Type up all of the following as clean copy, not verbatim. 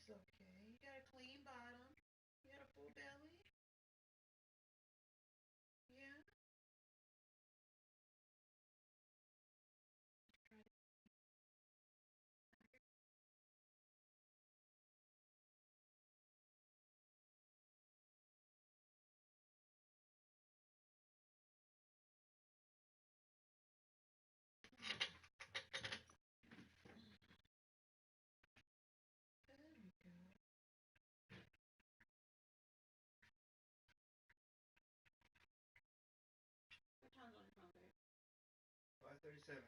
okay. You got a clean bottom. You got a full belly. Yeah. Try to There we go. What time's on your phone, babe? 5:37.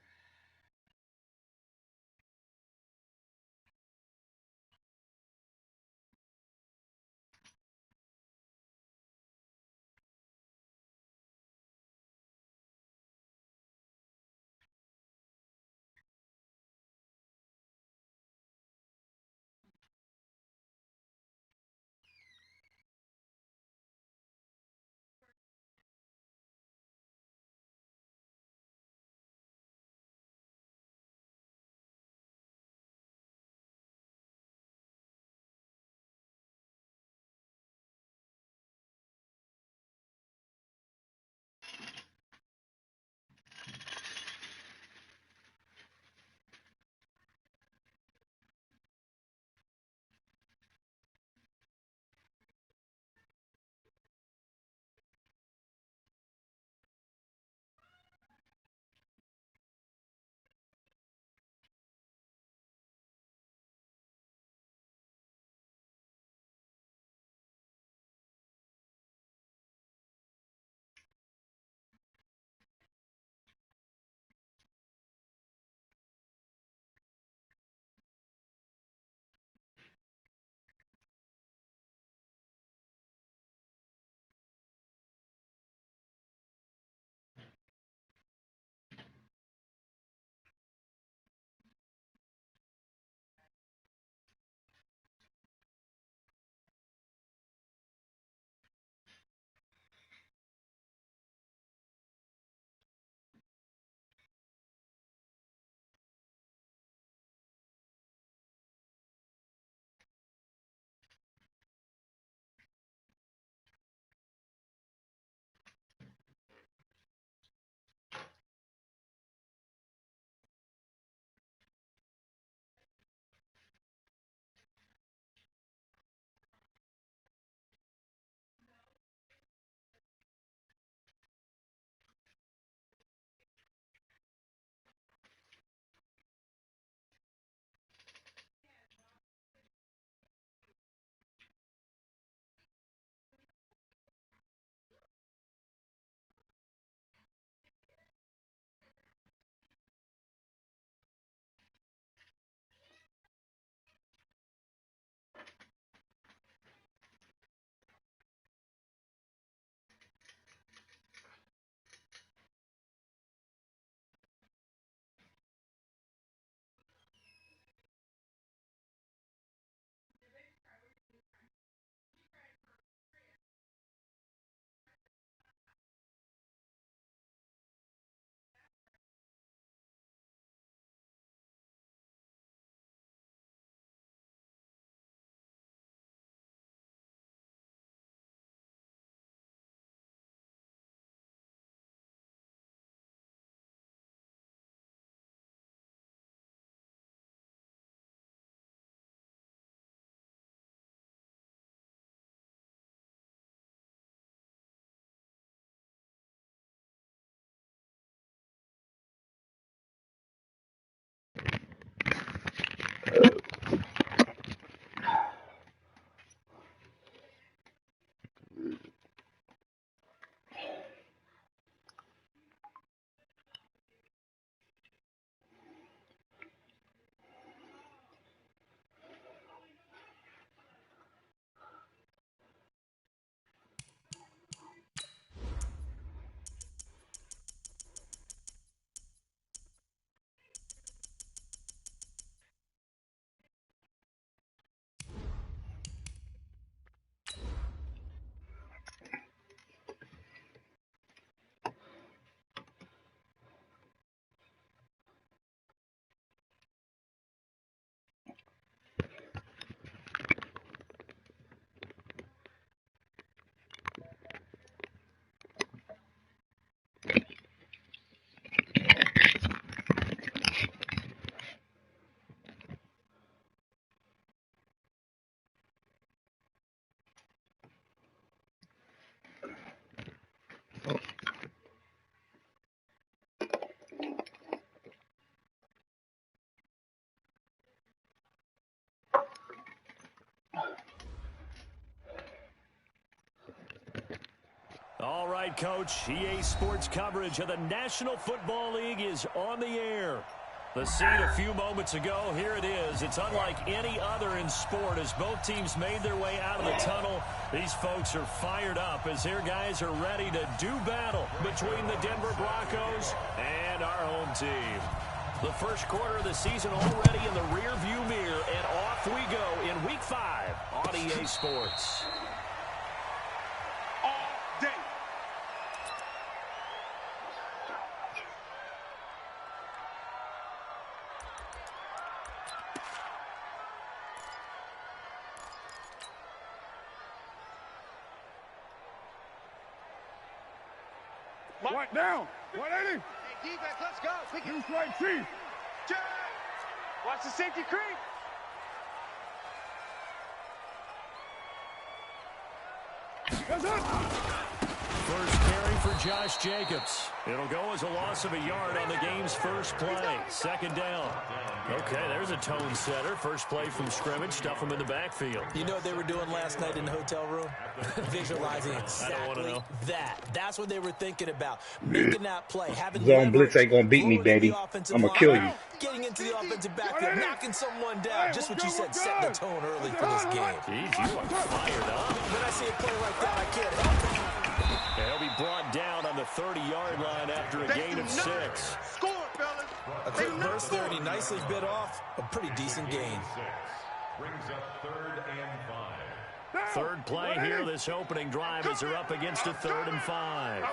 right, Coach. EA Sports coverage of the National Football League is on the air. The scene a few moments ago, here it is. It's unlike any other in sport as both teams made their way out of the tunnel. These folks are fired up as their guys are ready to do battle between the Denver Broncos and our home team. The first quarter of the season already in the rearview mirror, and off we go in Week 5 on EA Sports. Right down. 180. Hey, defense, let's go. Pick it. Use right Chief. Jack. Watch the safety creep. That's it. First carry for Josh Jacobs. It'll go as a loss of a yard on the game's first play. Second down. Okay, there's a tone setter. First play from scrimmage. Stuff them in the backfield. You know what they were doing last night in the hotel room? Visualizing exactly that. That's what they were thinking about. Making that play. Having Zone blitz ain't gonna beat me, baby. I'm gonna kill you. Getting into the offensive backfield, knocking someone down. Just what you said, set the tone early for this game. Jeez, you are fired up. When I see a play like that, I can't help it. He'll be brought down on the 30-yard line after a gain of 6. Score, fellas. A quick burst there, and he nicely bit off a pretty decent gain. Brings up 3rd and 5. Third play here, this opening drive as they're up against a 3rd and 5.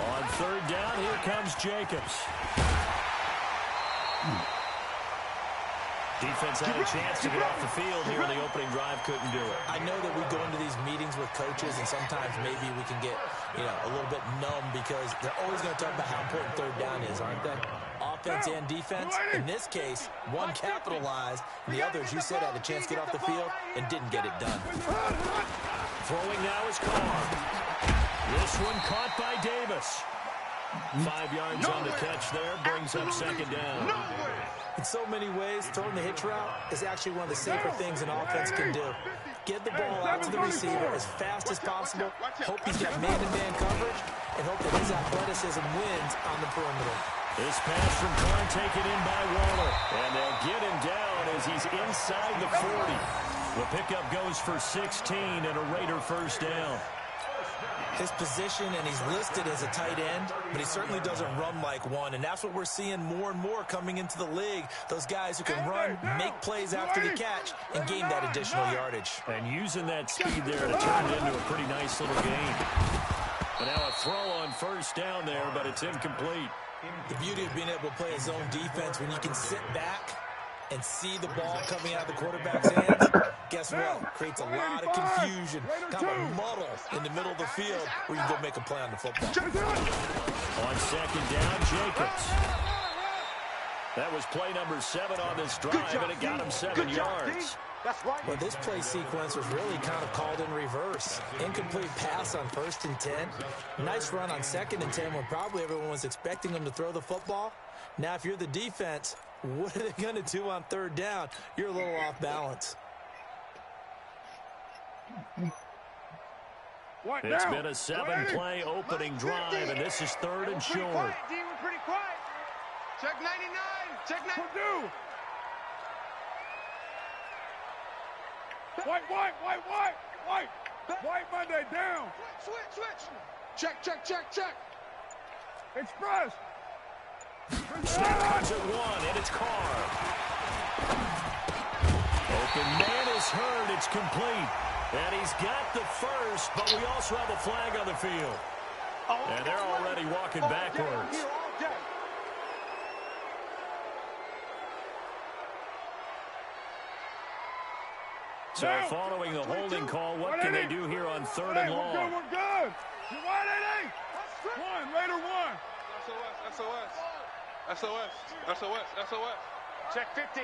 On 3rd down, here comes Jacobs. Defense had a chance to get off the field here in the opening drive, couldn't do it. I know that we go into these meetings with coaches, and sometimes maybe we can get, a little bit numb because they're always going to talk about how important 3rd down is, aren't they? Offense and defense. In this case, one capitalized, and the other, as you said, had a chance to get off the field and didn't get it done. Throwing now is Carr. This one caught by Davis. 5 yards on the catch there, brings up 2nd down. In so many ways, throwing the hitch route is actually one of the safer things an offense can do. Get the ball out to the receiver as fast as possible, hope he's got man-to-man coverage, and hope that his athleticism wins on the perimeter. This pass from Carr taken in by Waller, and they'll get him down as he's inside the 40. The pickup goes for 16 and a Raider first down. His position, and he's listed as a tight end, but he certainly doesn't run like one, and that's what we're seeing more and more coming into the league. Those guys who can run, make plays after the catch, and gain that additional yardage. And using that speed there to turn it into a pretty nice little game. And now a throw on first down there, but it's incomplete. The beauty of being able to play a zone defense when you can sit back and see the ball coming out of the quarterback's hands, guess what? Creates a lot of confusion, kind of a muddle in the middle of the field where you can go make a play on the football. On 2nd down, Jacobs. That was play number 7 on this drive, and it got him 7 yards. Well, this play sequence was really kind of called in reverse. Incomplete pass on 1st and 10. Nice run on 2nd and 10 when probably everyone was expecting him to throw the football. Now, if you're the defense, what are they going to do on 3rd down? You're a little off balance. It's been a 7-play opening drive, and this is 3rd and short. We're pretty quiet. Check 99. Check 99. White Monday down. Switch. Check. Express. Snap comes at 1, and it's Carr. Open man is heard. It's complete. And he's got the first, but we also have a flag on the field. And they're already walking backwards. So following the holding call, what can they do here on 3rd and long? We're good. You're 180. 1, Raider 1. SOS. Check 50.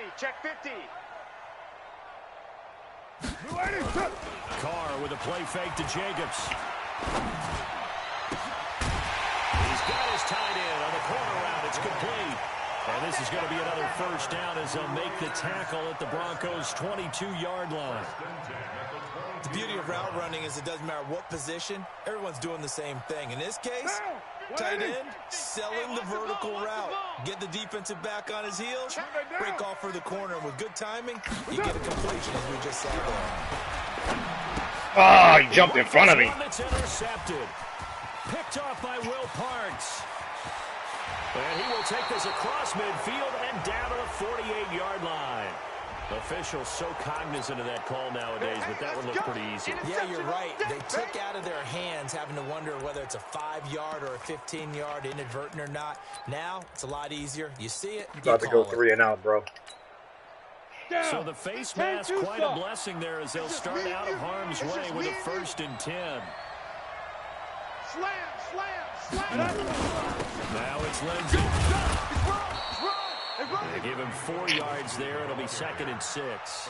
Carr with a play fake to Jacobs. He's got his tight end on the corner route. It's complete. And this is going to be another first down as they'll make the tackle at the Broncos' 22-yard line. The beauty of route running is it doesn't matter what position, everyone's doing the same thing. In this case, tight end, selling the vertical route. Get the defensive back on his heels, break off for the corner. And with good timing, you get a completion, as we just saw there. Oh, he jumped in front of me. That's intercepted. Picked off by Will Parks. And he will take this across midfield and down to the 48-yard line. Officials so cognizant of that call nowadays, but that would look pretty easy. Yeah, you're right. They took out of their hands having to wonder whether it's a 5-yard or a 15-yard, inadvertent or not. Now, it's a lot easier. You see it, About to go 3 and out, bro. So the face mask, quite a blessing there as they'll start out of harm's way with a 1st and 10. Slam, slam, slam. Now it's Lindsay. They give him 4 yards there. It'll be 2nd and 6.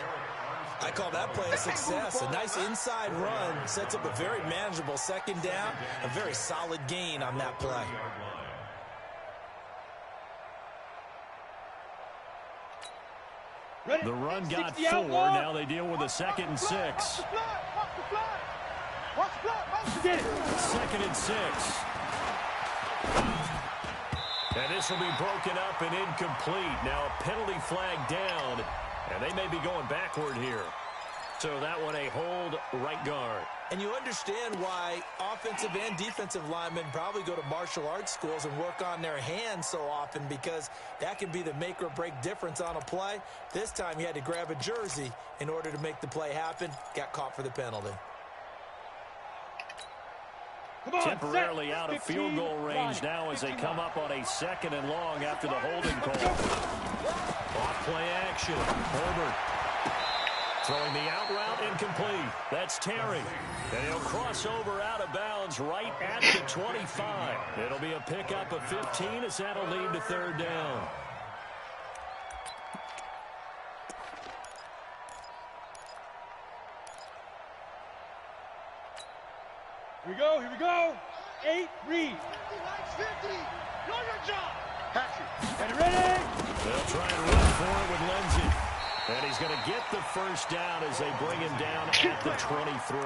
I call that play a success. A nice inside run sets up a very manageable 2nd down. A very solid gain on that play. The run got 4. Now they deal with a 2nd and 6. 2nd and 6. And this will be broken up and incomplete. Now a penalty flag down, and they may be going backward here. So that one a hold right guard. And you understand why offensive and defensive linemen probably go to martial arts schools and work on their hands so often, because that can be the make or break difference on a play. This time he had to grab a jersey in order to make the play happen. Got caught for the penalty. Temporarily out of field goal range now as they come up on a 2nd and long after the holding call. Off play action. Herbert throwing the out route incomplete. That's Terry. And he'll cross over out of bounds right at the 25. It'll be a pickup of 15 as that'll lead to 3rd down. Here we go, here we go. 8, read. 50. Know your job. Get it ready. They'll try and run for it with Lindsay. And he's going to get the 1st down as they bring him down at the 23.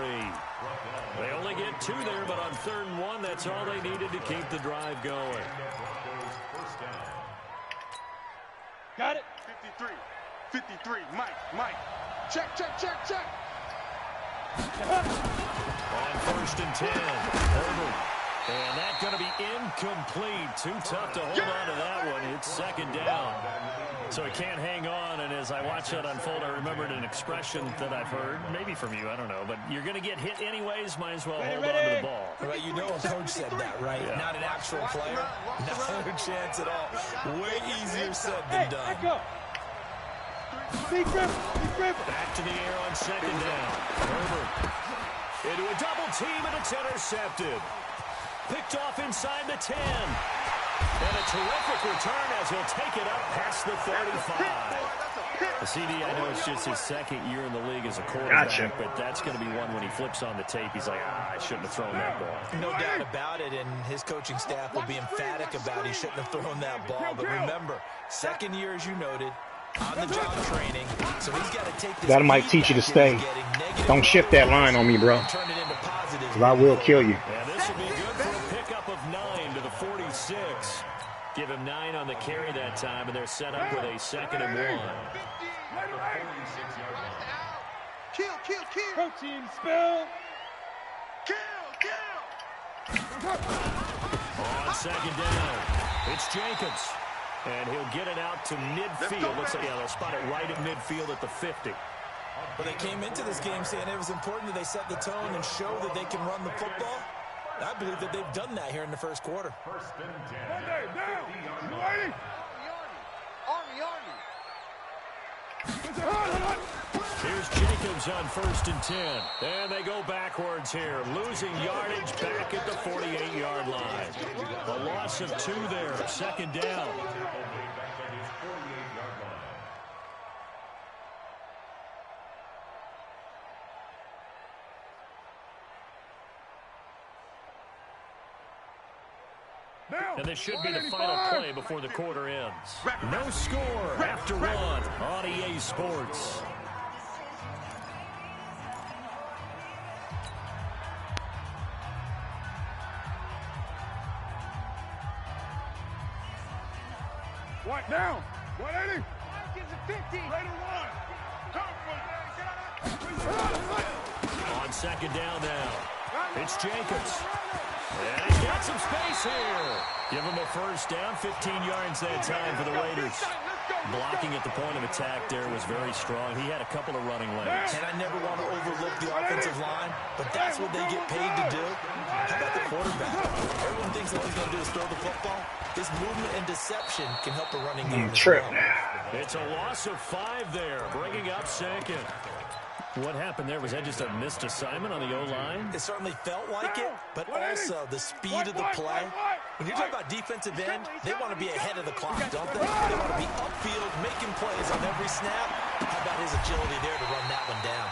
They only get 2 there, but on 3rd and 1, that's all they needed to keep the drive going. Got it. 53. Mike. Check. On 1st and 10, Herbert. And that's going to be incomplete. Too tough to hold on to that one. It's 2nd down. So he can't hang on, and as I watch that unfold, I remembered an expression that I've heard, maybe from you, I don't know, but you're going to get hit anyways, might as well hold on to the ball. Right, you know a coach said that, right? Yeah. Not an actual player. No chance at all. Way easier said than done. Back up. Big grip. Back to the air on 2nd down. Herbert into a double team, and it's intercepted. Picked off inside the 10. And a terrific return as he'll take it up past the 35. The CD, I know it's just his 2nd year in the league as a quarterback, but that's going to be one when he flips on the tape. He's like, I shouldn't have thrown that ball. No doubt about it, and his coaching staff will be emphatic about he shouldn't have thrown that ball. But remember, 2nd year, as you noted, on-the-job training, so he's got to take this. That might teach you to stay. Don't shift that line on me, bro, because I will kill you. And this will be good for a pickup of 9 to the 46. Give him 9 on the carry that time, and they're set up with a 2nd and 1. Kill. Protein spill. Kill. On 2nd down, it's Jacobs. And he'll get it out to midfield. Looks like, they'll spot it right at midfield at the 50. Well, they came into this game saying it was important that they set the tone and show that they can run the football. I believe that they've done that here in the 1st quarter. Here's Jacobs on 1st and 10. And they go backwards here, losing yardage back at the 48-yard line. A loss of 2 there, 2nd down. And this should be the final play before the quarter ends. No score after one on EA Sports. What down? 180. Gives it 50. Right On second down now. It's Jacobs. And he's got some space here. Give him a first down, 15 yards that time for the Raiders. Blocking at the point of attack there was very strong. He had a couple of running lanes. And I never want to overlook the offensive line, but that's what they get paid to do. How about the quarterback? Everyone thinks all he's going to do is throw the football. His movement and deception can help a running game as well. It's a loss of 5 there, bringing up second. What happened there? Was that just a missed assignment on the O-line? It certainly felt like it, but also the speed of the play. When you're talking about defensive end, they want to be ahead of the clock, don't they? They want to be upfield, making plays on every snap. How about his agility there to run that one down?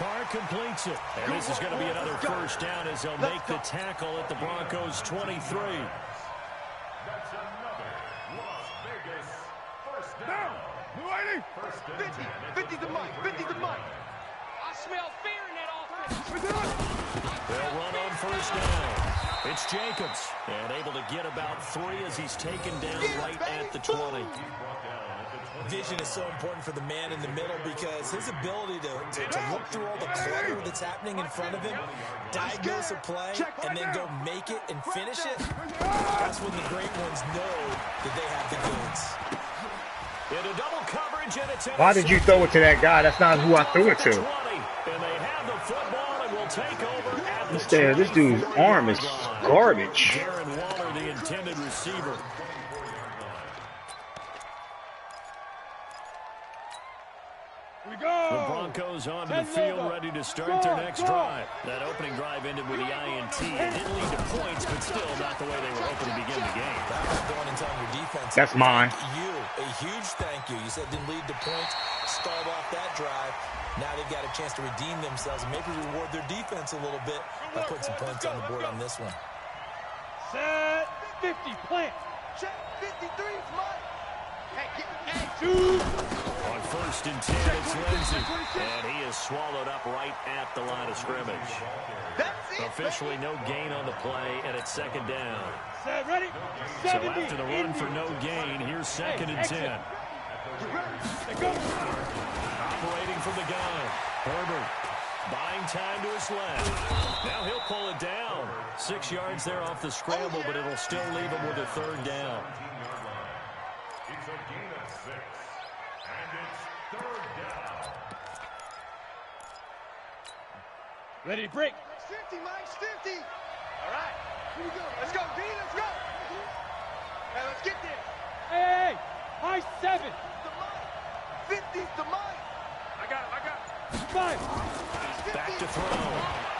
Carr completes it. And this is going to be another first down as they'll make the tackle at the Broncos' 23. That's another Las Vegas first down. 50. 50 to Mike. 50 to Mike. I smell fear in that offense. They'll run on first down. It's Jacobs, and able to get about 3 as he's taken down right at the 20. Vision is so important for the man in the middle because his ability to look through all the clutter that's happening in front of him, diagnose a play, and then go make it and finish it, that's when the great ones know that they have the goods. Into double coverage, and it's Why did you throw it to that guy? That's not who I threw it to. And they have the football and will take over at the This dude's arm is garbage. Darren Waller, the intended receiver. The Broncos onto the field, ready to start their next drive. That opening drive ended with the INT. It didn't lead to points, but still not the way they were hoping to begin the game. Going and telling your defense. That's mine. A huge thank you. You said didn't lead to points, stalled off that drive. Now they've got a chance to redeem themselves and maybe reward their defense a little bit by putting some points on the board on this one. Set 50, plant. Check 53's Mike. On first and 10, it's Lindsey. And he is swallowed up right at the line of scrimmage. Officially no gain on the play, and it's second down. Set, ready? So after the run for no gain, here's second and 10. Operating from the gun. Herbert buying time to his left. Now he'll pull it down. 6 yards there off the scramble, but it'll still leave him with a third down. It's a gain of 6. And it's third down. Ready to break. 50, Mike, 50. All right. Here we go. Let's go, D. Let's go. Hey, let's get there. Hey, high 7. The Mike. 50's the Mike. I got it. 5. Back to throw.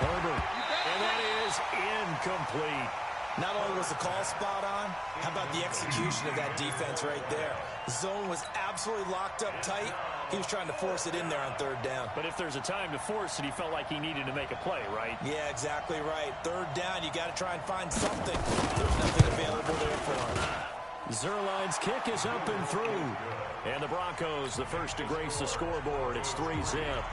Herbert. And that is incomplete. Not only was the call spot on, how about the execution of that defense right there? The zone was absolutely locked up tight. He was trying to force it in there on third down. But if there's a time to force it, he felt like he needed to make a play, right? Yeah, exactly right. Third down, you got to try and find something. There's nothing available there for him. Zerline's kick is up and through. And the Broncos, the first to grace the scoreboard. It's 3-zip.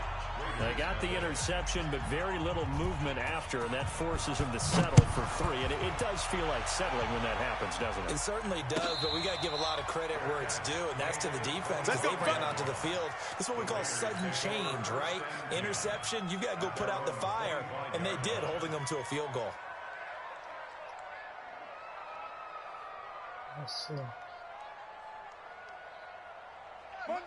They got the interception, but very little movement after, and that forces him to settle for 3. And it does feel like settling when that happens, doesn't it? It certainly does, but we got to give a lot of credit where it's due, and that's to the defense because they ran onto the field. This is what we call sudden change, right? Interception, you've got to go put out the fire, and they did, holding them to a field goal. Let's see.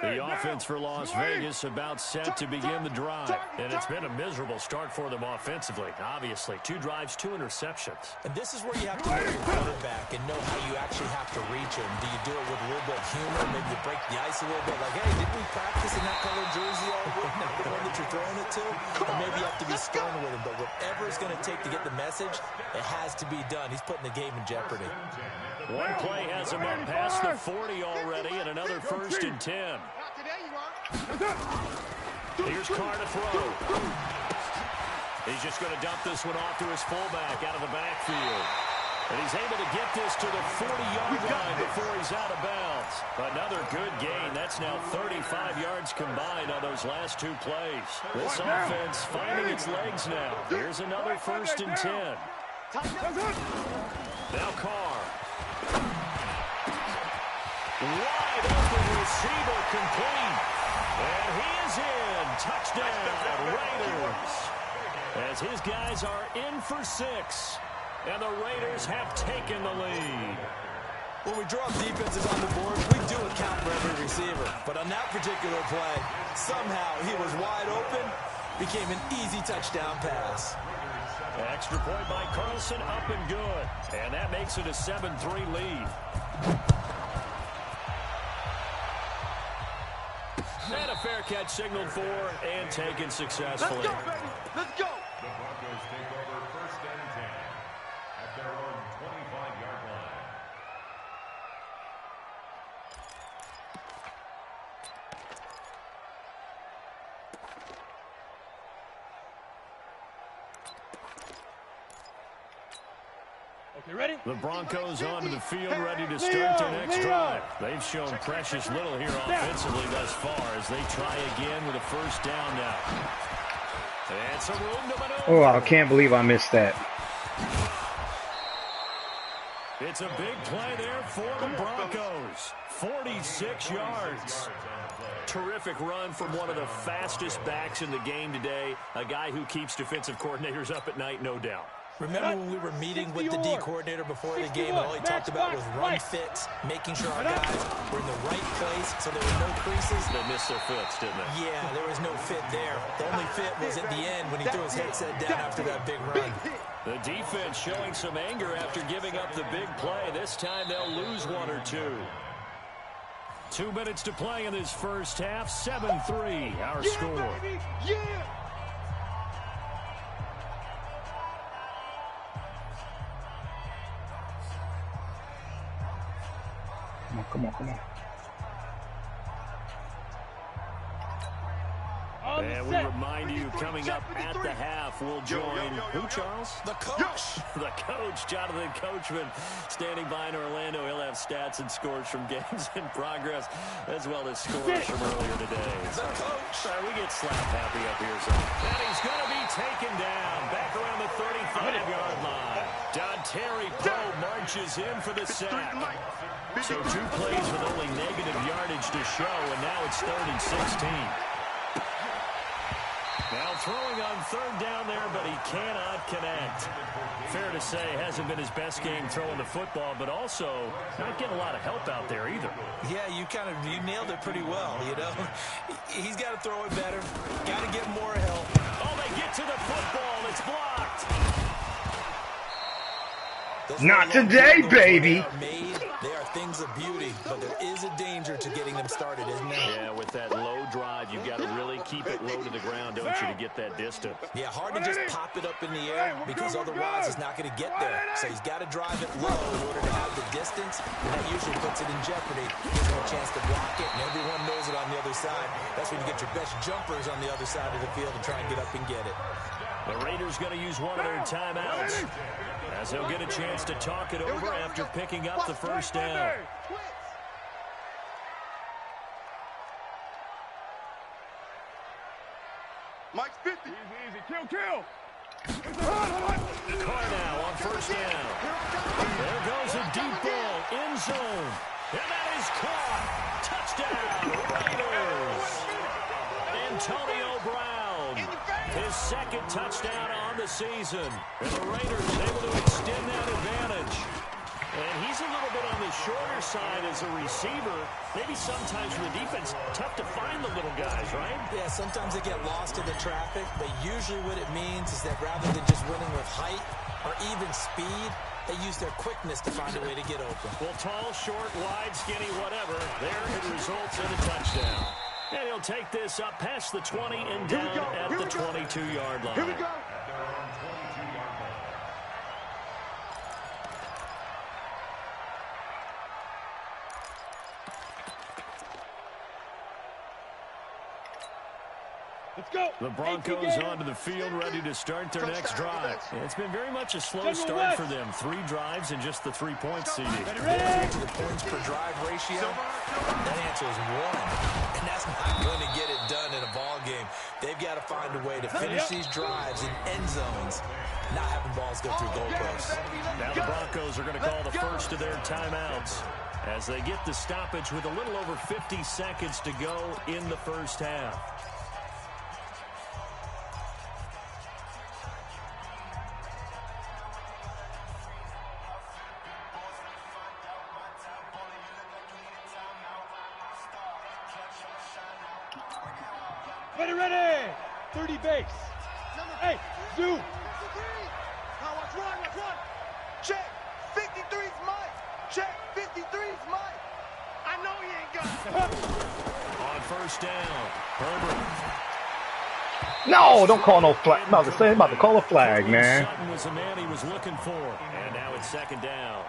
The offense for Las Vegas about set to begin the drive. And it's been a miserable start for them offensively, obviously. 2 drives, 2 interceptions. And this is where you have to know your quarterback and know how you actually have to reach him. Do you do it with a little bit of humor? Maybe you break the ice a little bit. Like, hey, didn't we practice in that colored jersey all week? Not the one that you're throwing it to? Or maybe you have to be stern with him. But whatever it's going to take to get the message, it has to be done. He's putting the game in jeopardy. One play has him up past the 40 already, and another first and 10. Not today, you are. Here's Carr to throw. He's just going to dump this one off to his fullback out of the backfield. And he's able to get this to the 40-yard line before he's out of bounds. Another good gain. That's now 35 yards combined on those last two plays. This offense finding its legs now. Here's another 1st and 10. Now Carr. Wide open receiver complete. And he is in. Touchdown, Raiders. As his guys are in for 6. And the Raiders have taken the lead. When we drop defenses on the board, we do account for every receiver. But on that particular play, somehow he was wide open, became an easy touchdown pass. Extra point by Carlson, up and good. And that makes it a 7-3 lead. And a fair catch signaled for and taken successfully. Let's go, baby. Let's go. The Broncos take over 1st and 10 at their own 25-yard line. Okay, ready? The Broncos onto the field, ready to start their next drive. They've shown precious little here offensively thus far as they try again with a 1st down now. And some room to maneuver. Oh, I can't believe I missed that. It's a big play there for the Broncos. 46 yards. Terrific run from one of the fastest backs in the game today. A guy who keeps defensive coordinators up at night, no doubt. Remember when we were meeting with the D coordinator before the game, and all he talked about was run fits, making sure our guys were in the right place so there were no creases. They missed their fits, didn't they? Yeah, there was no fit there. The only fit was at the end when he threw his headset down after that big run. The defense showing some anger after giving up the big play. This time they'll lose 1 or 2. 2 minutes to play in this first half. 7-3 our score. Baby. Yeah. Come on. And we remind you, coming up at the half, we'll join who, Charles? The coach. The coach, Jonathan Coachman, standing by in Orlando. He'll have stats and scores from games in progress, as well as scores from earlier today. The coach. We get slap happy up here. So. And he's going to be taken down, back around the 35-yard line. Dontari Poe marches in for the sack. So 2 plays with only negative yardage to show, and now it's 3rd and 16. Now throwing on 3rd down there, but he cannot connect. Fair to say, hasn't been his best game throwing the football, but also not getting a lot of help out there either. Yeah, you nailed it pretty well, you know. He's got to throw it better. Got to get more help. Oh, they get to the football. It's blocked. Not today, baby. They are things of beauty, but there is a danger to getting them started, isn't there? Yeah, with that low drive, you've got to really keep it low to the ground, don't you, to get that distance. Yeah, hard to just pop it up in the air because otherwise it's not going to get there. So he's got to drive it low in order to have the distance, and that usually puts it in jeopardy. Gives him a chance to block it, and everyone knows it on the other side. That's when you get your best jumpers on the other side of the field and try and get up and get it. The Raiders going to use one of their timeouts as they'll get a chance to talk it over after picking up the 1st down. Mike's 50. Easy. Kill. Carr now on 1st down. There goes a deep ball, end zone. And that is caught. Touchdown, Raiders. Antonio Brown, his 2nd touchdown on the season. And the Raiders able to extend that advantage. And he's a little bit on the shorter side as a receiver. Maybe sometimes for the defense, tough to find the little guys, right? Yeah, sometimes they get lost in the traffic, but usually what it means is that rather than just winning with height or even speed, they use their quickness to find a way to get open. Well, tall, short, wide, skinny, whatever, there it results in a touchdown. And he'll take this up past the 20 and down at the 22-yard line. Here we go. The Broncos onto the field, ready to start their next drive. It's been very much a slow start for them. 3 drives and just the 3-point seeding. To the points per drive ratio, that answer is 1. And that's not going to get it done in a ball game. They've got to find a way to finish these drives in end zones, not having balls go through goalposts. Now the Broncos are going to call the first of their timeouts as they get the stoppage with a little over 50 seconds to go in the first half. Ready. 30 base. Hey, Zoo. Watch run. Check. 53's mine. Check. 53's mine. I know he ain't got it. On first down, Herbert. No, don't call no flag. I'm about to call a flag, man. Sutton was the man he was looking for. And now it's second down.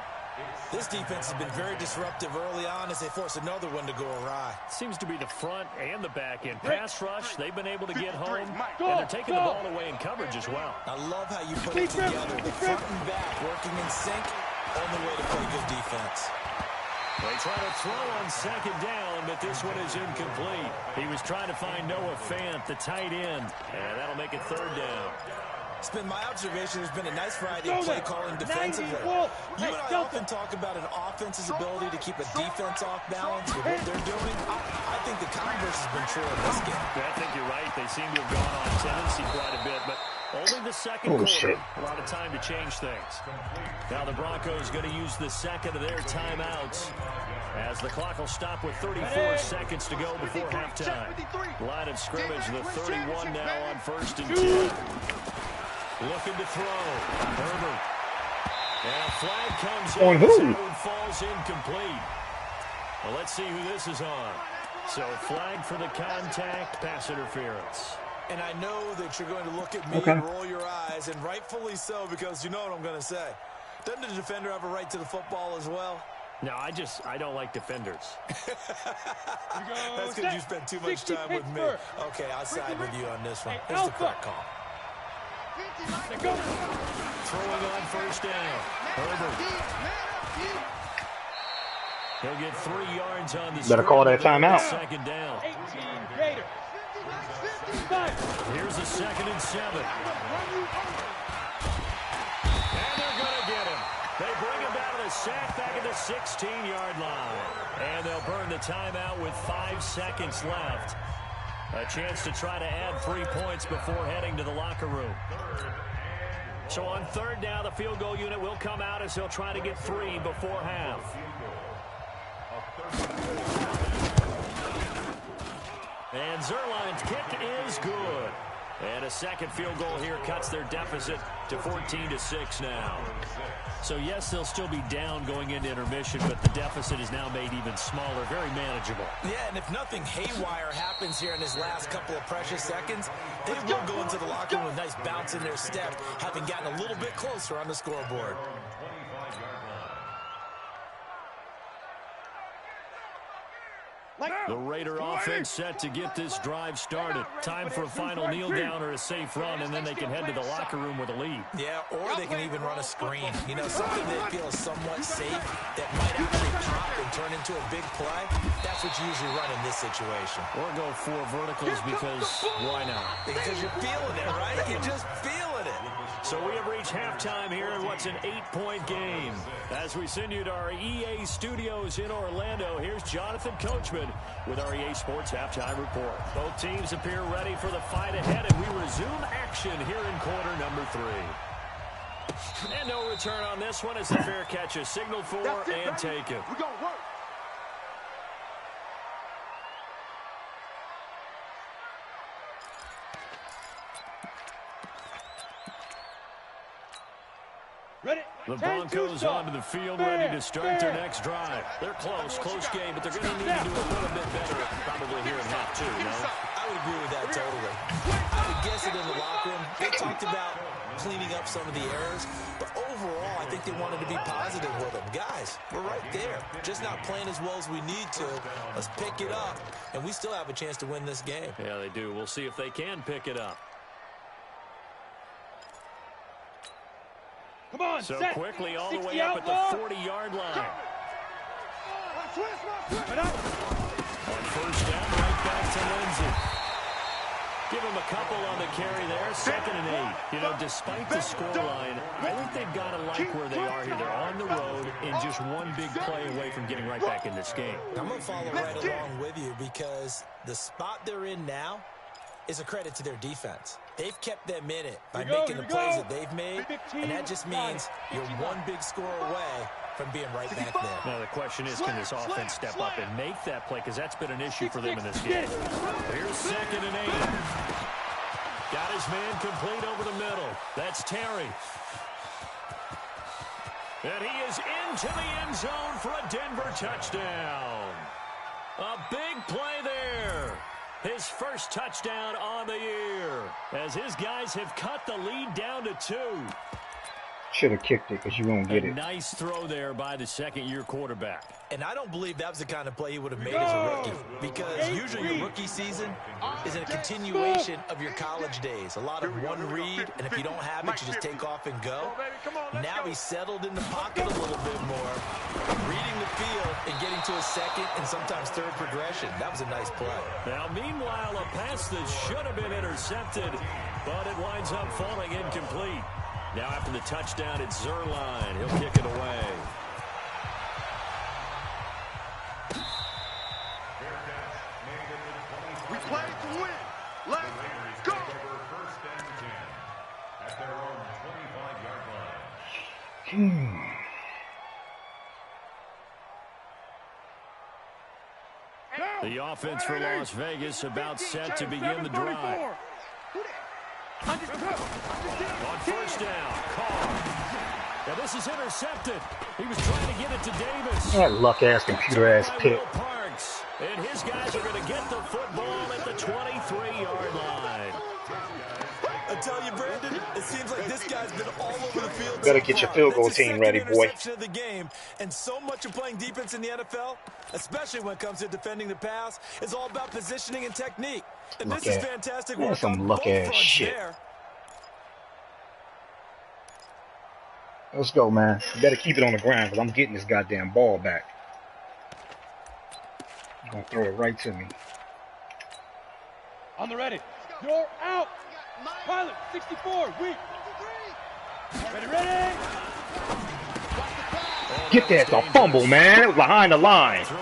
This defense has been very disruptive early on as they force another one to go awry. Seems to be the front and the back end. Pass rush, they've been able to get home, and they're taking the ball away in coverage as well. I love how you put it together. The front and back working in sync, only way to play good defense. They try to throw on second down, but this one is incomplete. He was trying to find Noah Fant, the tight end, and that'll make it third down. It's been my observation there's been a nice variety of play calling defensively. You and I often talk about an offense's ability to keep a defense off balance with what they're doing. I think the converse has been true in this game. I think you're right. They seem to have gone on tendency quite a bit, but only the second quarter. Shit. A lot of time to change things. Now the Broncos going to use the second of their timeouts as the clock will stop with 34 seconds to go before halftime. Line of scrimmage, the 31 now on first and 10. Looking to throw. Herbert. And a flag comes in. On who? That one falls incomplete. Well, let's see who this is on. So flag for the contact, pass interference. And I know that you're going to look at me and roll your eyes, and rightfully so, because you know what I'm going to say. Doesn't the defender have a right to the football as well? No, I don't like defenders. That's because you spent too much time with me. Okay, I'll side with you on this one. Here's the correct call. Throwing on first down. Herbert. He'll get 3 yards on the Better call that timeout. Second down. 18 Gator. Here's a 2nd and 7. And they're going to get him. They bring him down to the sack back at the 16-yard line. And they'll burn the timeout with 5 seconds left. A chance to try to add 3 points before heading to the locker room. So on third down, the field goal unit will come out as they'll try to get 3 before half. And Zerline's kick is good. And a second field goal here cuts their deficit to 14-6 now. So, yes, they'll still be down going into intermission, but the deficit is now made even smaller, very manageable. Yeah, and if nothing haywire happens here in his last couple of precious seconds, they will go into the locker room with a nice bounce in their step, having gotten a little bit closer on the scoreboard. The Raider offense set to get this drive started. Time for a final kneel down or a safe run, and then they can head to the locker room with a lead. Yeah, or they can even run a screen. You know, something that feels somewhat safe that might actually pop and turn into a big play. That's what you usually run in this situation. Or go 4 verticals because why not? Because you're feeling it, right? You're just feeling it. So we have reached halftime here in what's an 8-point game. As we send you to our EA studios in Orlando, here's Jonathan Coachman with our EA Sports Halftime Report. Both teams appear ready for the fight ahead, and we resume action here in quarter number 3. And no return on this one as the fair catch is signaled for and taken. We're going to work. The Broncos onto the field, ready to start their next drive. They're close game, but they're going to need to do a little bit better probably here in half 2, no? I would agree with that totally. I would guess it in the locker room. They talked about cleaning up some of the errors, but overall, I think think they wanted to be positive with them. Guys, we're right there. Just not playing as well as we need to. Let's pick it up, and we still have a chance to win this game. Yeah, they do. We'll see if they can pick it up. Come on, so set. quickly all the 60 way up at the outlaw. 40-yard line. Come on. On first down, right back to Lindsey. Give him a couple on the carry there, 2nd and 8. You know, despite the scoreline, I think they've got to like where they are here. They're on the road and just one big play away from getting right back in this game. I'm going to follow right along with you because the spot they're in now is a credit to their defense. They've kept them in it by making the plays that they've made, and that just means you're one big score away from being right back there. Now the question is, can this offense step up and make that play? Because that's been an issue for them in this game. Here's 2nd and 8. Got his man complete over the middle. That's Terry. And he is into the end zone for a Denver touchdown. A big play there. His first touchdown on the year, as his guys have cut the lead down to 2. Should have kicked it because you won't get it. Nice throw there by the second-year quarterback. And I don't believe that was the kind of play he would have made as a rookie, because usually your rookie season is a continuation of your college days. A lot of one read, and if you don't have it, you just take off and go. Now he's settled in the pocket a little bit more, reading the field and getting to a second and sometimes third progression. That was a nice play. Now, meanwhile, a pass that should have been intercepted, but it winds up falling incomplete. Now after the touchdown, it's Zerline. He'll kick it away. We play to win. Let's go. First and 10 at their own 25-yard line. The offense for Las Vegas about set to begin the drive. On first down, Carr. Now this is intercepted. He was trying to get it to Davis. That luck-ass, computer-ass pick. Parks. And his guys are going to get the football at the 23-yard line. I tell you, Brandon, it seems like this guy's been all over the field. Better get your field goal team ready, boy. Of the game, and so much of playing defense in the NFL, especially when it comes to defending the pass, is all about positioning and technique. And this is fantastic work. That's some luck-ass shit. Let's go, man. You better keep it on the ground because I'm getting this goddamn ball back. You're going to throw it right to me. On the ready. You're out. Pilot, 64, weak. Ready. Get that, the fumble, man. It was behind the line. I'm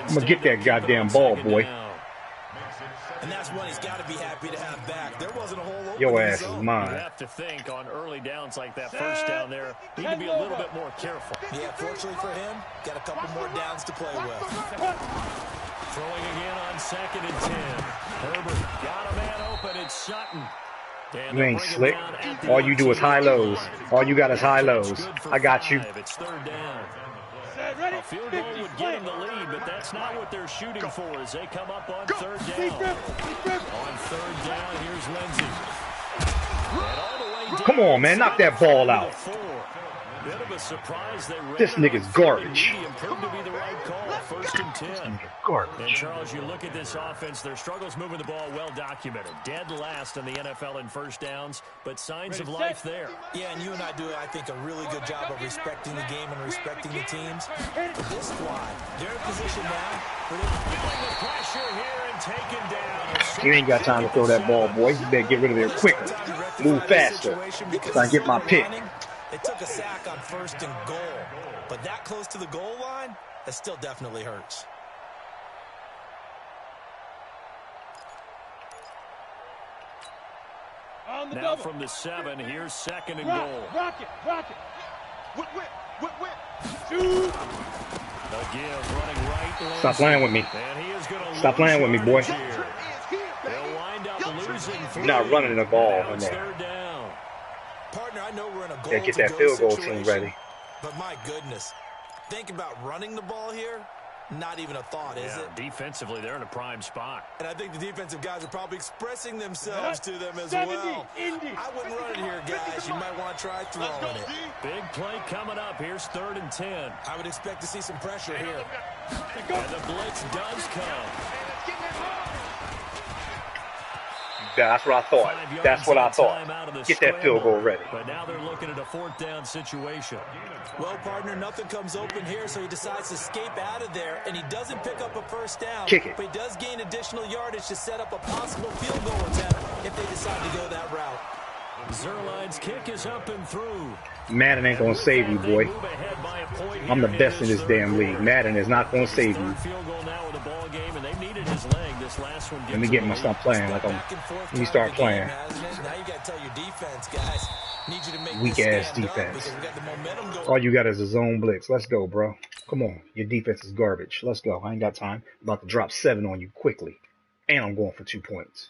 going to get that goddamn ball, boy. And that's one he's got to be happy to have back. There wasn't a whole opening. Your ass is mine. You have to think on early downs like that first down there, need to be a little bit more careful. Yeah, fortunately for him, got a couple more downs to play with. Throwing again on 2nd and 10. Herbert got a man open. It's Sutton. And you ain't slick. All you do is high lows. All you got is high lows. I got you. It's 3rd down. A field goal would get them the lead, but that's not what they're shooting for as they come up on 3rd down. On 3rd down, here's Lindsey. And all the way down. Come on, man. Knock that ball out. Bit of a surprise. This nigga's garbage. Proved to be the right call. 1st and 10. Garbage. And Charles, you look at this offense, their struggles moving the ball well documented. Dead last in the NFL in first downs, but signs of life there. Yeah, and you and I do, I think, a really good job of respecting the game and respecting the teams. This squad, they're in position now. Feeling the pressure here and taken down. You ain't got time to throw that ball, boy. You better get rid of there quicker. Move faster. So I get my pick. They took a sack on 1st and goal, but that close to the goal line, that still definitely hurts. Now from the 7, here's 2nd and goal. Rocket. Whip. Shoot. Again, running right. Stop playing with me. Stop playing with me, boy. They'll wind up losing. You're not running the ball in there. Partner, I know we're in a goal Gotta get that field goal team ready. But my goodness, think about running the ball here. Not even a thought, is it? Defensively, they're in a prime spot. And I think the defensive guys are probably expressing themselves to them as well. I wouldn't run it here, guys. You might want to try throwing it. Big play coming up. Here's 3rd and 10. I would expect to see some pressure here. And the blitz does come. That's what I thought. That's what I thought. Get that field goal ready. But now they're looking at a 4th down situation. Well, partner, nothing comes open here, so he decides to escape out of there, and he doesn't pick up a 1st down. Kick it. But he does gain additional yardage to set up a possible field goal attempt if they decide to go that route. Zerline's kick is up and through. Madden ain't going to save you, boy. I'm the best in this damn league. Madden is not going to save you. Let me get my stop playing like I'm. Let me start playing. Now you got to tell your defense, guys. Need you to make Weak ass defense. All you got is a zone blitz. Let's go, bro. Come on. Your defense is garbage. Let's go. I ain't got time. I'm about to drop 7 on you quickly. And I'm going for 2 points.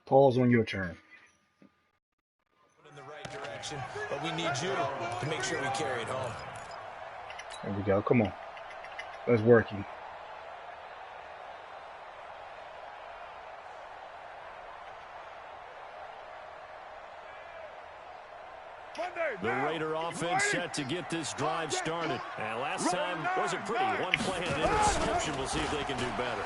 Paul's on your turn. In the right direction, but we need you to make sure we carry it home. There we go. Come on. Let's work you. The Raider offense set to get this drive started. And last time wasn't pretty. One play and interception. We'll see if they can do better.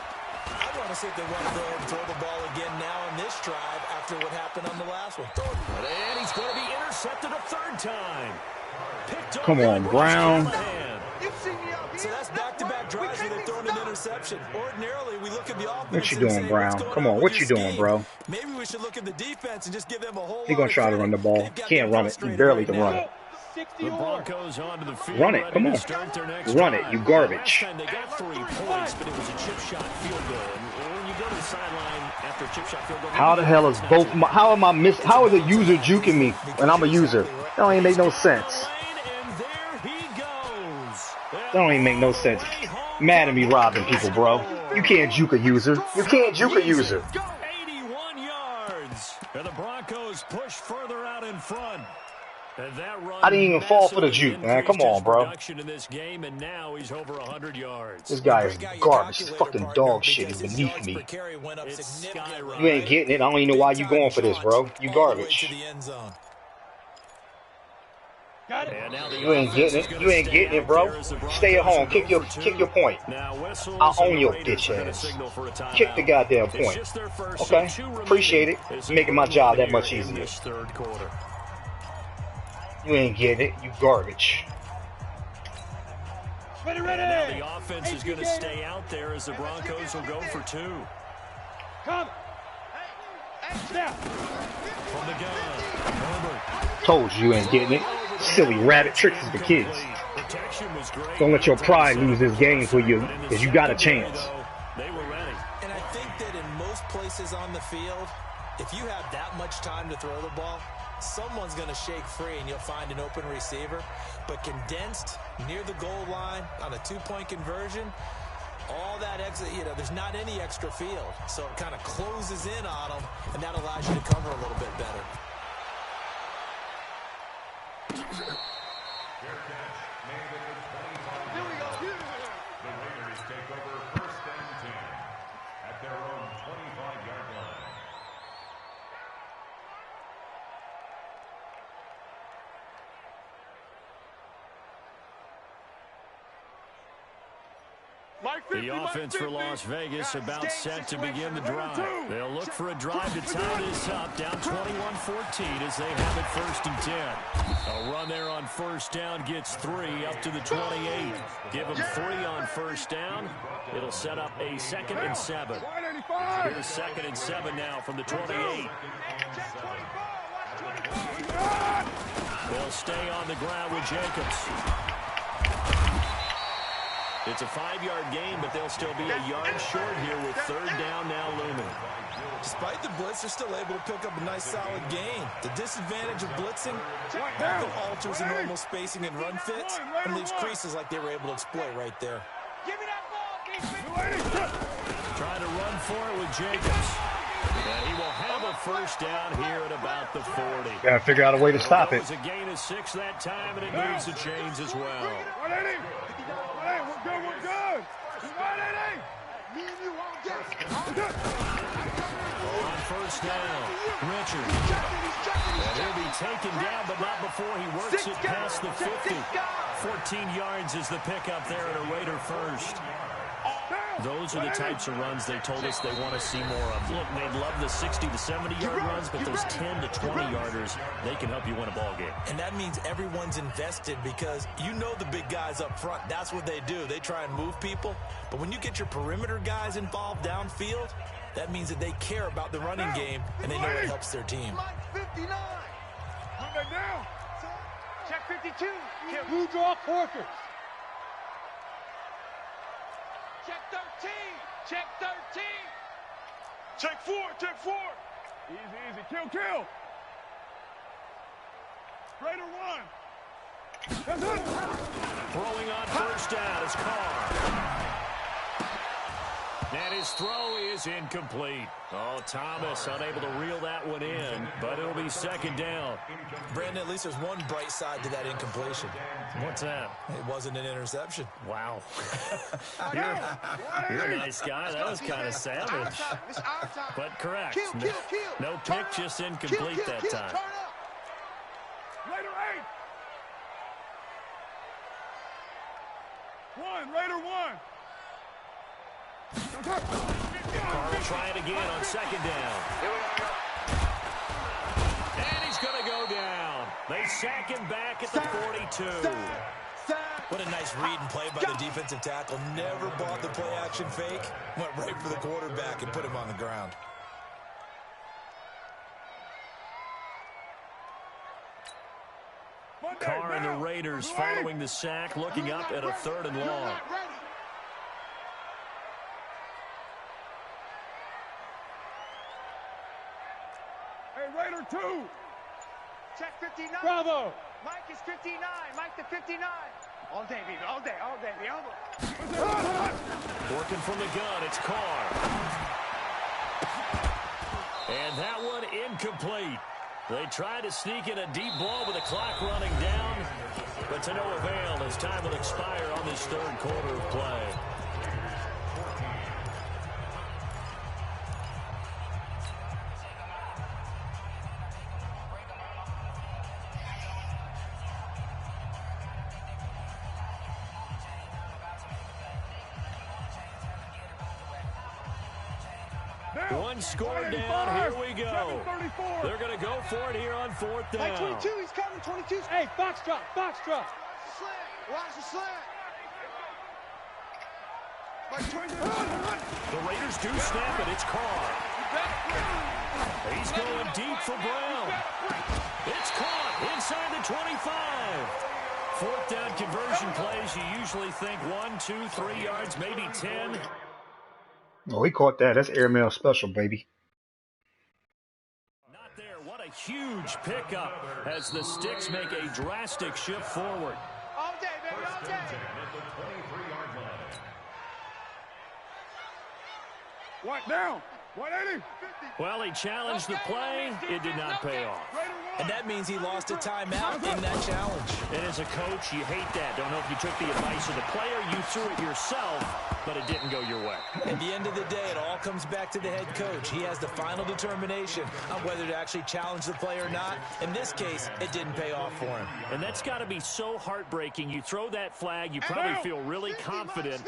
I want to see if they want to go ahead and throw the ball again now on this drive after what happened on the last one. And he's going to be intercepted a 3rd time. Come on, Brown. So that's back-to-back drives where they've thrown an interception. Ordinarily, we look at the offense. What you doing, Brown? Come on, what you doing, bro? Maybe we should look at the defense and just give them a whole lot. He's going to try to run the ball. Can't run it. He barely can run it. The Broncos onto the field. Run it. Come on. Run it. You garbage. Last time they got 3 points, but it was a chip shot field goal. And when you go to the sideline after a chip shot field goal, how the hell is both? How am I miss? How is a user juking me when I'm a user? That don't even make no sense. That don't even make no sense. Mad at me robbing people, bro. You can't juke a user. You can't juke a user. 81 yards. And the Broncos push further out in front. I didn't even fall for the juke, man. Come on, bro. In this game, and now he's over 100 yards. This guy is garbage. This fucking dog shit is beneath me. You ain't getting it. I don't even know why you going for this, bro. You garbage. You ain't getting it. You ain't getting it, bro. Stay at home. Kick your point. I'll own your bitch ass. Kick the goddamn point. Okay? Appreciate it. It's making my job that much easier. You ain't getting it. You garbage. And now the offense is going to stay out there as the Broncos will go for 2. Come. From the gun, Herbert. Told you ain't getting it. Silly rabbit tricks for the kids. Don't let your pride lose this game for you, because you got a chance. They were ready. And I think that in most places on the field, if you have that much time to throw the ball, someone's going to shake free and you'll find an open receiver. But condensed near the goal line on a 2-point conversion, all that exit, there's not any extra field. So it kind of closes in on them, and that allows you to cover a little bit better. The Raiders take over 1st and 10 at their own 25-yard line. The offense for Las Vegas about set to begin the drive. They'll look for a drive to tie this up, down 21-14 as they have it 1st and 10. A run there on 1st down gets 3 up to the 28. Give them 3 on 1st down. It'll set up a 2nd and 7. Here's 2nd and 7 now from the 28. They'll stay on the ground with Jacobs. It's a 5-yard gain, but they'll still be a yard short here with third down now looming. Despite the blitz, they're still able to pick up a nice, solid gain. The disadvantage of blitzing often alters the normal spacing and run fits and leaves creases like they were able to exploit right there. Give me that ball, Trying to run for it with Jacobs. And he will have a first down here at about the 40. Gotta figure out a way to stop it. It was a gain of 6 that time, and it needs to change as well. We're good. On first down, Richard. And he'll be taken down, but not before he works it past the 50. 14 yards is the pickup there at a Raider first. Those are the types of runs they told us they want to see more of. Look, they'd love the 60 to 70-yard runs, but those 10 to 20-yarders, they can help you win a ball game. And that means everyone's invested because you know the big guys up front, that's what they do. They try and move people. But when you get your perimeter guys involved downfield, that means that they care about the running game and they know it helps their team. Check 52. Blue draw Corkers. Check 13. Check 13. Check 4. Easy. Kill. Raider 1. That's it. Throwing on first down is Carr. And his throw is incomplete. Oh, Thomas unable to reel that one in, but it'll be second down. Brandon, at least there's one bright side to that incompletion. What's that? It wasn't an interception. Wow. You're a nice guy. That was kind of savage. But correct. No pick, just incomplete that time. Raider 8. Raider 1. Carr will try it again on second down. And he's going to go down. They sack him back at the 42. What a nice read and play by the defensive tackle. Never bought the play-action fake. Went right for the quarterback and put him on the ground. Carr and the Raiders following the sack, looking up at a 3rd and long. Raider 2. Check 59. Bravo. Mike is 59. Mike to 59. All day, baby. All day. Working from the gun, it's Carr. And that one incomplete. They try to sneak in a deep ball with the clock running down, but to no avail as time will expire on this 3rd quarter of play. One score down, here we go. They're going to go for it here on 4th down. Mike 22, he's coming, 22. Hey, box drop. Watch the slant. Mike 22. The Raiders do snap it. It's Carr. He's going deep for Brown. It's caught inside the 25. 4th down conversion plays. You usually think 1, 2, 3 yards, maybe 10. Oh, he caught that. That's airmail special, baby. Not there. What a huge pickup as the Sticks make a drastic shift forward. All day, baby, all day. What down? 180. Well, he challenged the play. It did not pay off. And that means he lost a timeout in that challenge. And as a coach, you hate that. Don't know if you took the advice of the player. You threw it yourself, but it didn't go your way. At the end of the day, it all comes back to the head coach. He has the final determination on whether to actually challenge the play or not. In this case, it didn't pay off for him. And that's got to be so heartbreaking. You throw that flag, you probably feel really confident,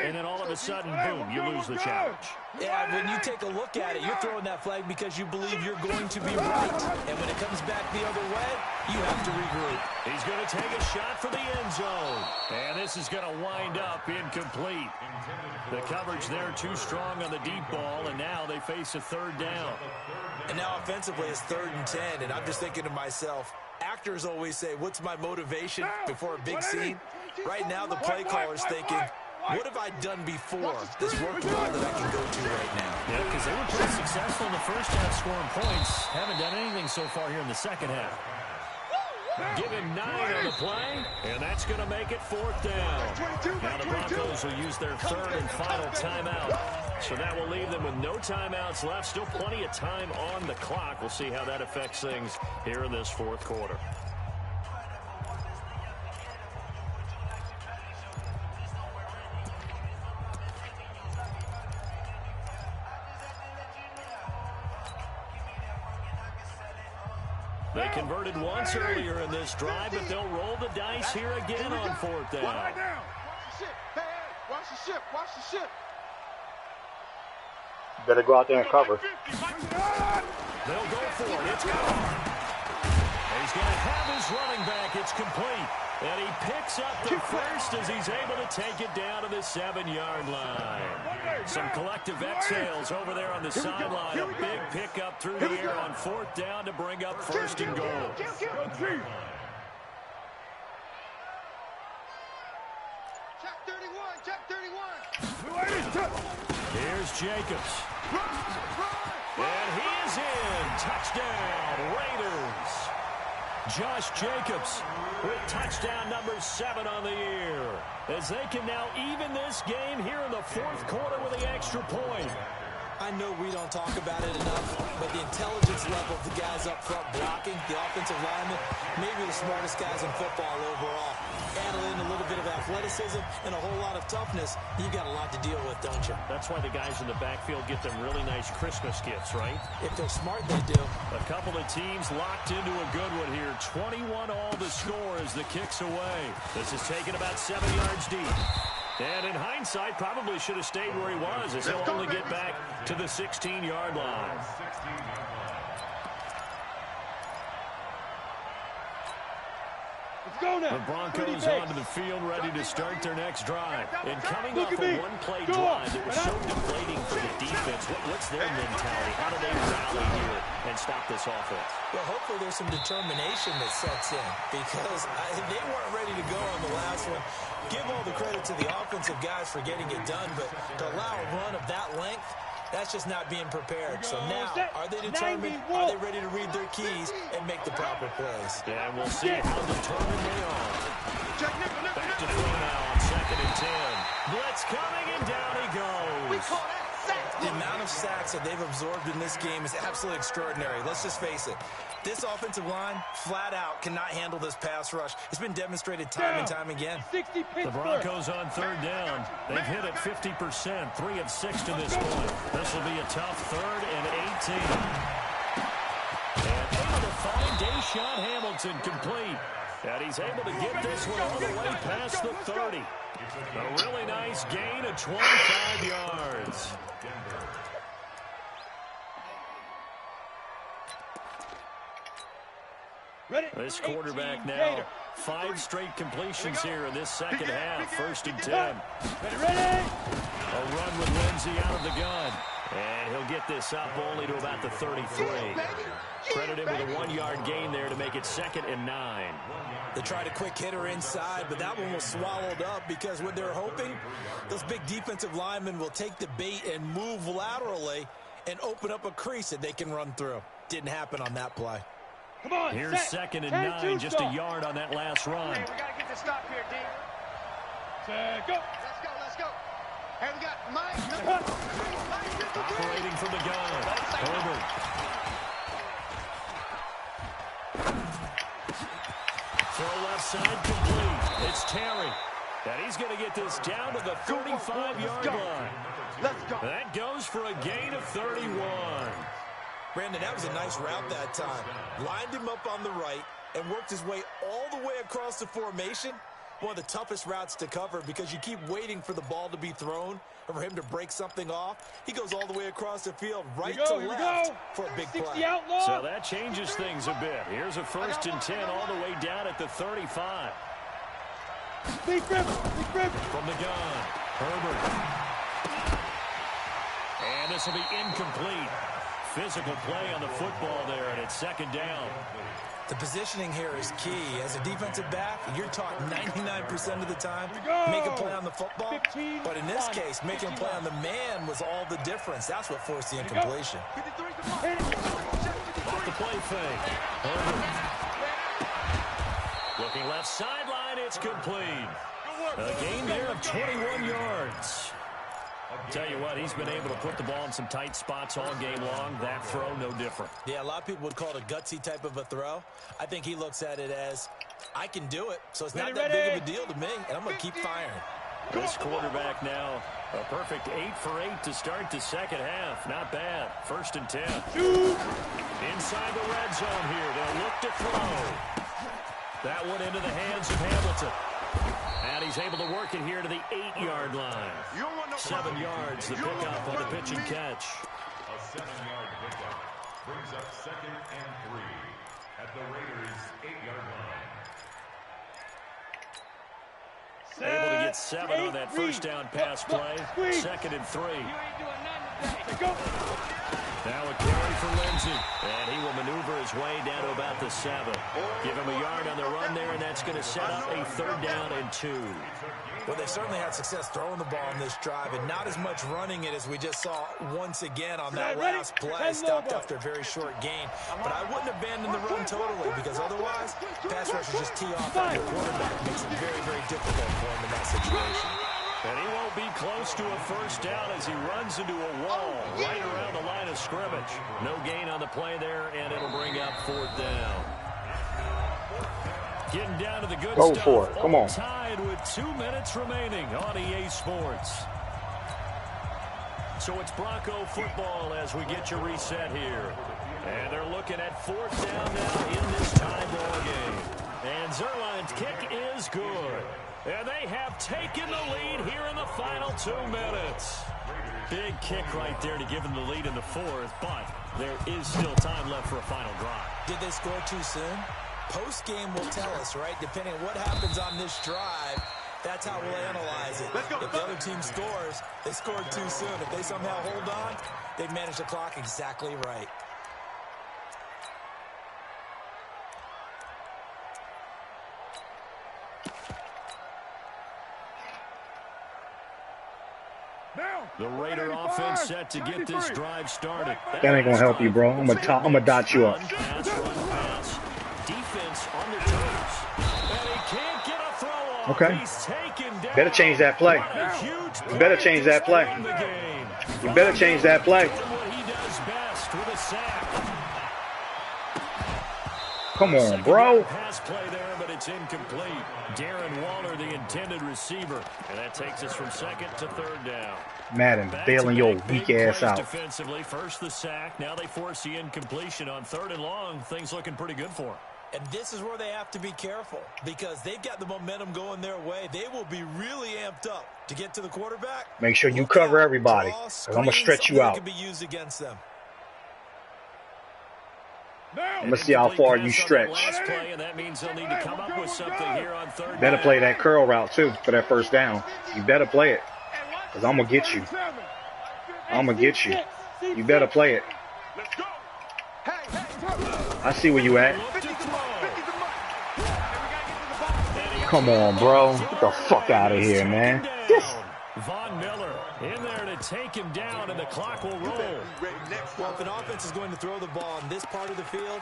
and then all of a sudden, boom, you lose the challenge. Yeah, when you take a look at it, you're throwing that flag because you believe you're going to be right. And when it comes back the other way, you have to regroup. He's going to take a shot for the end zone. And this is going to wind up incomplete. The coverage there too strong on the deep ball, and now they face a 3rd down. And now offensively it's 3rd and 10, and I'm just thinking to myself, actors always say, what's my motivation before a big scene? Right now the play caller's thinking, What have I done before that's worked well that I can go to right now? Yeah, because they were pretty successful in the first half scoring points. Haven't done anything so far here in the second half. Give him 9 on the play, and that's going to make it 4th down. Now the Broncos will use their 3rd and final timeout. So that will leave them with no timeouts left. Still plenty of time on the clock. We'll see how that affects things here in this 4th quarter. They converted once earlier in this drive, but they'll roll the dice here again on 4th down. Watch the ship. Hey, watch the ship. Watch the ship. Better go out there and cover. They'll go for it. It's gone. He's going to have his running back. It's complete. And he picks up the first as he's able to take it down to the 7-yard line. Some collective exhales over there on the sideline. A big pickup through the air on 4th down to bring up 1st and goal. Check 31. Check 31. Here's Jacobs. And he is in. Touchdown, Raiders. Josh Jacobs with touchdown number 7 on the year, as they can now even this game here in the 4th quarter with the extra point. I know we don't talk about it enough, but the intelligence level of the guys up front blocking, the offensive linemen, maybe the smartest guys in football overall. Add in a little bit of athleticism and a whole lot of toughness, you got a lot to deal with, don't you? That's why the guys in the backfield get them really nice Christmas gifts, right? If they're smart, they do. A couple of teams locked into a good one here. 21 all to score as the kick's away. This is taken about 7 yards deep. And in hindsight, probably should have stayed where he was, as he'll only get back to the 16-yard line. The Broncos onto the field, ready to start their next drive. And coming off a one-play drive that was so deflating for the defense, what's their mentality? How do they rally here and stop this offense? Well, hopefully there's some determination that sets in, because they weren't ready to go on the last one. Give all the credit to the offensive guys for getting it done, but to allow a run of that length, that's just not being prepared. So now, are they determined? Are they ready to read their keys and make the proper plays? Yeah, and we'll see how determined they are. Back to throw now on 2nd and 10. Blitz coming, and down he goes. We call that sack. The amount of sacks that they've absorbed in this game is absolutely extraordinary. Let's just face it. This offensive line, flat out, cannot handle this pass rush. It's been demonstrated time and time again. The Broncos on 3rd down. They've hit it 50%, 3 of 6 to this point. This will be a tough 3rd and 18. And able to find Deshaun Hamilton complete. And he's able to get this one all the way past the 30. A really nice gain of 25 yards. This quarterback now, 5 straight completions here in this second half. 1st and 10. A run with Lindsey out of the gun. And he'll get this up only to about the 33. Credit him with a 1-yard gain there to make it 2nd and 9. They tried a quick hitter inside, but that one was swallowed up because what they're hoping, those big defensive linemen will take the bait and move laterally and open up a crease that they can run through. Didn't happen on that play. Come on, here's set. 2nd and 9, just a yard on that last run. Okay, we got to get the stop here, D. Set, go. Let's go. Hey, we got Mike. Operating from the gun. Herbert. Throw left side complete. It's Terry. And he's going to get this down to the 35-yard line. Let's go. That goes for a gain of 31. Brandon, that was a nice route that time. Lined him up on the right and worked his way all the way across the formation. One of the toughest routes to cover because you keep waiting for the ball to be thrown or for him to break something off. He goes all the way across the field, right to left for a big play. So that changes things a bit. Here's a 1st and 10 all the way down at the 35. Big grip. From the gun, Herbert. And this will be incomplete. physical play on the football there, and it's second down. The positioning here is key. As a defensive back, you're taught 99% of the time, make a play on the football. But in this case, making a play on the man was all the difference. That's what forced the incompletion. Off the play fake. Looking left sideline, it's complete. A gain there of 21 yards. Tell you what, he's been able to put the ball in some tight spots all game long. That throw, no different. Yeah, a lot of people would call it a gutsy type of a throw. I think he looks at it as, I can do it, so it's not that big of a deal to me, and I'm going to keep firing. This quarterback now, a perfect 8 for 8 to start the second half. Not bad. 1st and 10. Inside the red zone here. They'll look to throw. That one into the hands of Hamilton. And he's able to work it here to the 8-yard line. 7 yards, the pickup on the pitch and catch. A 7-yard pickup brings up 2nd and 3 at the Raiders' 8-yard line. Able to get 7 on that first down pass play. 2nd and 3. Now a carry for Lindsey. And he will maneuver his way down to about the 7. Give him a yard on the run there, and that's going to set up a 3rd down and 2. Well, they certainly had success throwing the ball in this drive, and not as much running it as we just saw once again on that last play. Stopped after a very short gain. But I wouldn't abandon the run totally, because otherwise, pass rushers just tee off on your quarterback. Makes it very, very difficult for him in that situation. And he won't be close to a first down as he runs into a wall right around the line of scrimmage. No gain on the play there, and it'll bring up 4th down. Getting down to the good Go stuff. for it. Come on. Tied with 2 minutes remaining on EA Sports. So it's Bronco football as we get you reset here. And they're looking at 4th down now in this tie ball game. And Zerline's kick is good. And they have taken the lead here in the final 2 minutes. Big kick right there to give them the lead in the 4th, but there is still time left for a final drive. Did they score too soon? Post-game will tell us, right? Depending on what happens on this drive, that's how we'll analyze it. If the other team scores, they scored too soon. If they somehow hold on, they've managed the clock exactly right. The Raider offense set to get this drive started. That ain't gonna help you, bro. I'm gonna dot you up. Pass, run, pass. Defense on their toes. And he can't get a throw off. Okay. He's taken down. Better change that play. You better change that play. You better change that play. What he does best with a sack. Come on, bro. Pass play there, but it's incomplete. Darren Waller, the intended receiver. And that takes us from 2nd to 3rd down. Madden, bailing your weak ass out. Defensively, first the sack. Now they force the incompletion on 3rd and long. Things looking pretty good for them. And this is where they have to be careful, because they've got the momentum going their way. They will be really amped up to get to the quarterback. Make sure you cover everybody, because I'm going to stretch you out. Can be used against them. I'm going to see how far you stretch. Better play that curl route, too, for that first down. You better play it, because I'm going to get you. I'm going to get you. You better play it. I see where you at. Come on, bro. Get the fuck out of here, man. Von Miller in there to take him down, and the clock will roll. Well, if an offense is going to throw the ball in this part of the field,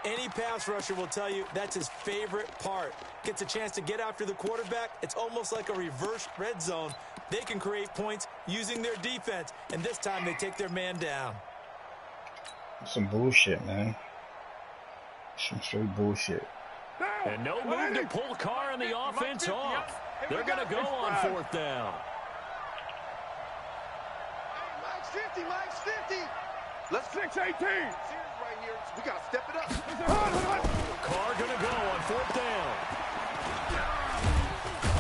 any pass rusher will tell you that's his favorite part. Gets a chance to get after the quarterback. It's almost like a reverse red zone. They can create points using their defense, and this time they take their man down. Some bullshit, man. Some straight bullshit. And no move to pull Carr and the offense off. They're going to go on 4th down. Mike's 50, Mike's 50. Let's 6-18. Right here. We got to step it up. Carr going to go on 4th down.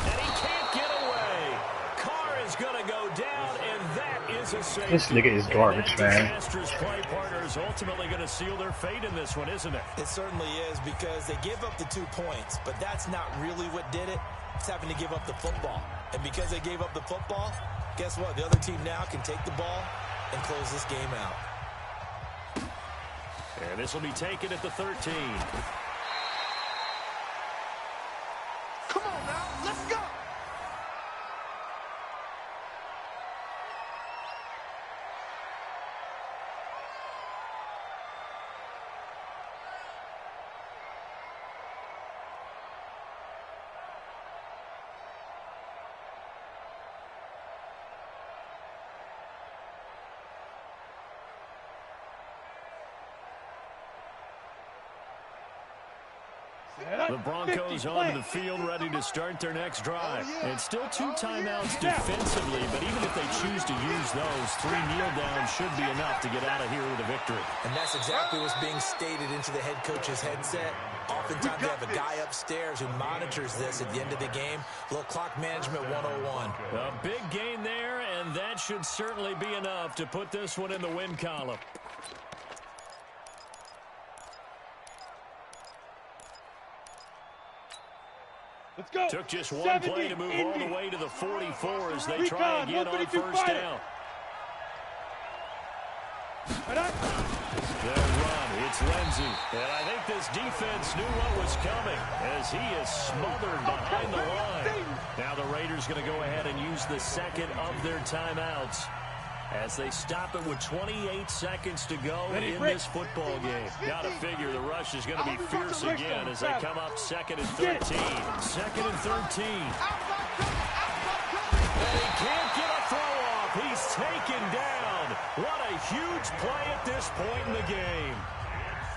And he can't get away. Carr is going to go down, and that is a safety. This nigga is garbage, man. Disastrous play partner is ultimately going to seal their fate in this one, isn't it? It certainly is, because they gave up the 2 points, but that's not really what did it. It's having to give up the football. And because they gave up the football, guess what? The other team now can take the ball and close this game out. And this will be taken at the 13. Come on now, let's go. The Broncos onto the field ready to start their next drive. And still 2 timeouts defensively, but even if they choose to use those, 3 kneel downs should be enough to get out of here with a victory. And that's exactly what's being stated into the head coach's headset. Oftentimes they have a guy upstairs who monitors this at the end of the game. A little clock management 101. A big gain there, and that should certainly be enough to put this one in the win column. Let's go. Took just one play to move all the way to the 44 as they try again on first down. They'll run. It's Lindsey. And I think this defense knew what was coming as he is smothered behind the line. Now the Raiders going to go ahead and use the second of their timeouts as they stop it with 28 seconds to go in this football game. Got to figure the rush is going to be fierce again as they come up 2nd and 13. 2nd and 13. And he can't get a throw off. He's taken down. What a huge play at this point in the game.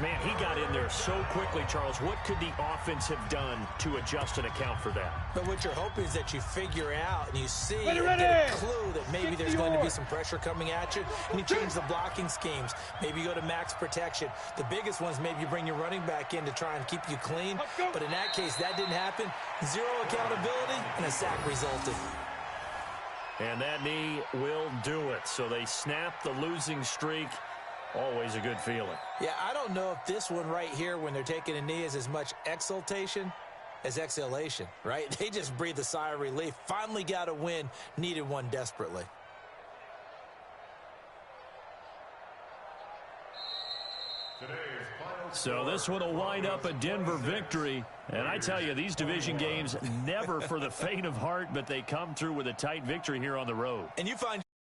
Man, he got in there so quickly, Charles. What could the offense have done to adjust and account for that? But what you're hoping is that you figure out and you see and get a clue that maybe there's going to be some pressure coming at you, and you change the blocking schemes. Maybe you go to max protection. The biggest ones, maybe you bring your running back in to try and keep you clean. But in that case, that didn't happen. 0 accountability, and a sack resulted. And that knee will do it. So they snap the losing streak. Always a good feeling. Yeah, I don't know if this one right here, when they're taking a knee, is as much exultation as exhalation, right? They just breathe a sigh of relief. Finally got a win, needed one desperately. So this one will wind up a Denver victory. And I tell you, these division games never for the faint of heart, but they come through with a tight victory here on the road. And you find